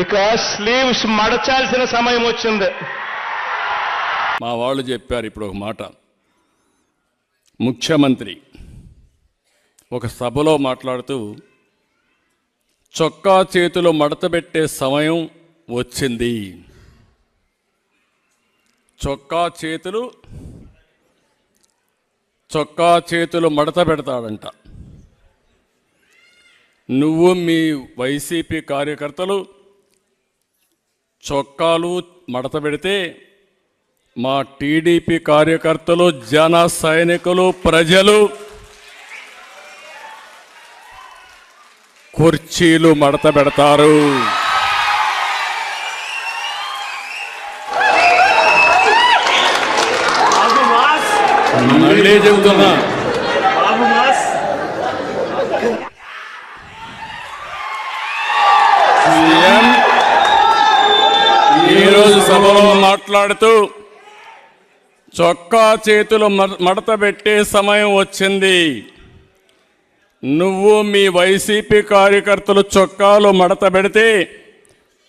ఇక స్లీవ్స్ మడచాల్సిన సమయం వచ్చింది. మా వాళ్ళు చెప్పారు ఇప్పుడు ఒక మాట. ముఖ్యమంత్రి ఒక సభలో మాట్లాడుతూ చొక్కా చేతులు మడతబెట్టే సమయం వచ్చింది. చొక్కా చేతులు మడత పెడతాడంట. నువ్వు మీ వైసీపీ కార్యకర్తలు చొక్కాలు మడత పెడితే మా టీడీపీ కార్యకర్తలు, జన సైనికులు, ప్రజలు కుర్చీలు మడత పెడతారు. మళ్ళీ చెబుతున్నా, సీఎం ఈరోజు సభలో మాట్లాడుతూ చొక్కా చేతులు మడత పెట్టే సమయం వచ్చింది. నువ్వు మీ వైసీపీ కార్యకర్తలు చొక్కాలు మడత పెడితే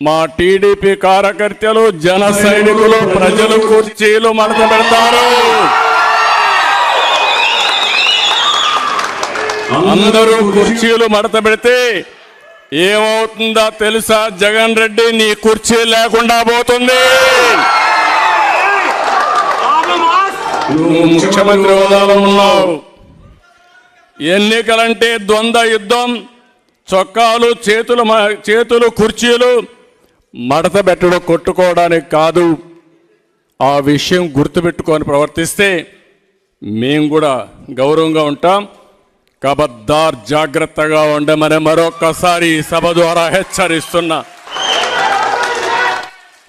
మా టీడీపీ కార్యకర్తలు, జన సైనికులు, ప్రజలు కుర్చీలు మడత పెడతారు. అందరూ కుర్చీలు మడత పెడితే ఏమవుతుందో తెలుసా? జగన్ రెడ్డి నీ కుర్చీ లేకుండా పోతుంది. నువ్వు ముఖ్యమంత్రి హోదాలో ఉన్నావు. ఎన్నికలంటే ద్వంద్వ యుద్ధం. చొక్కాలు చేతులు కుర్చీలు మడత పెట్టడం కొట్టుకోవడానికి కాదు. ఆ విషయం గుర్తుపెట్టుకొని ప్రవర్తిస్తే మేము కూడా గౌరవంగా ఉంటాం. కబద్దార్, జాగ్రత్తగా ఉండమని మరొక్కసారి సభ ద్వారా హెచ్చరిస్తున్నా.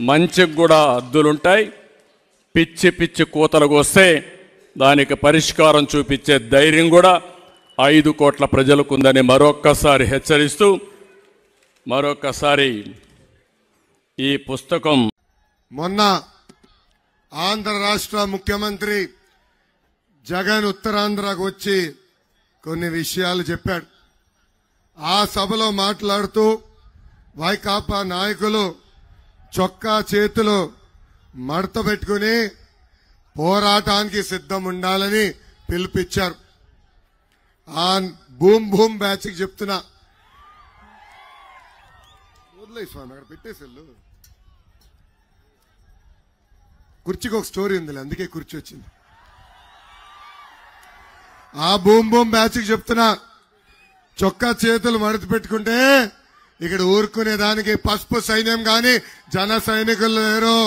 మంచికి కూడా హద్దులుంటాయి. పిచ్చి పిచ్చి కూతలకు వస్తే దానికి పరిష్కారం చూపించే ధైర్యం కూడా 5 కోట్ల ప్రజలకు ఉందని మరొక్కసారి హెచ్చరిస్తూ, మరొక్కసారి ఈ పుస్తకం మొన్న ఆంధ్ర రాష్ట్ర ముఖ్యమంత్రి జగన్ ఉత్తరాంధ్రకు వచ్చి కొన్ని విషయాలు చెప్పాడు. ఆ సభలో మాట్లాడుతూ వైకాపా నాయకులు చొక్కా చేతులు మడత పెట్టుకుని పోరాటానికి సిద్ధం ఉండాలని పిలుపిచ్చారు. ఆ భూమ్ భూమ్ బ్యాచ్కి చెప్తున్నా, స్వామి అక్కడ పెట్టేసెళ్ళు. కుర్చీకి ఒక స్టోరీ ఉంది, అందుకే కుర్చీ వచ్చింది. ఆ భూమ్ భూమ్ బ్యాచ్కి చెప్తున్నా, చొక్కా చేతులు మడత పెట్టుకుంటే ఇక్కడ ఊరుకునేదానికి పసుపు సైన్యం గాని జన సైనికులు లేరు.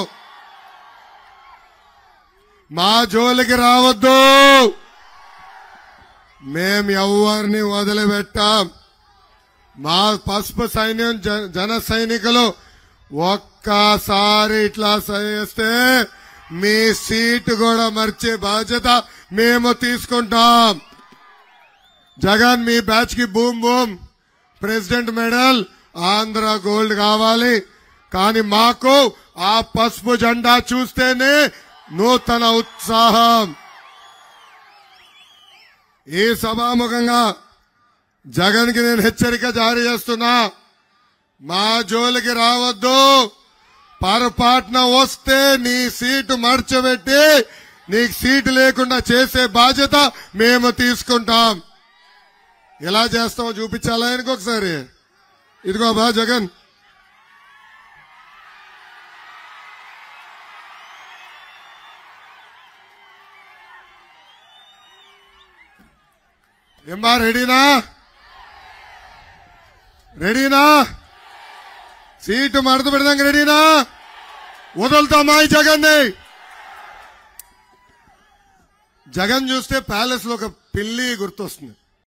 మా జోలికి రావద్దు. మేం ఎవరిని వదిలిపెట్టాం. మా పసుపు సైన్యం, జన సైనికులు ఒక్కసారి ఇట్లా చేస్తే మీ సీటు కూడా మర్చే బాధ్యత మేము తీసుకుంటాం. జగన్ మీ బ్యాచ్ కి boom boom president medal, Andhra gold కావాలి. కానీ మాకు ఆ పసుపు జెండా చూస్తేనే నూతన ఉత్సాహం. ఈ సభాముఖంగా జగన్ కి నేను హెచ్చరిక జారీ చేస్తున్నా, మా జోలికి రావద్దు. పొరపాటున వస్తే నీ సీటు మర్చబెట్టి నీకు సీటు లేకుండా చేసే బాధ్యత మేము తీసుకుంటాం. ఎలా చేస్తామో చూపించాలా ఆయనకు ఒకసారి. ఇదిగో బా జగన్, ఏమ్మా రెడీనా? రెడీనా? సీటు మడత పెడదాం. రెడీనా? వదులుతామా ఈ జగన్ ని? జగన్ చూస్తే ప్యాలెస్ లో ఒక పిల్లి గుర్తొస్తుంది.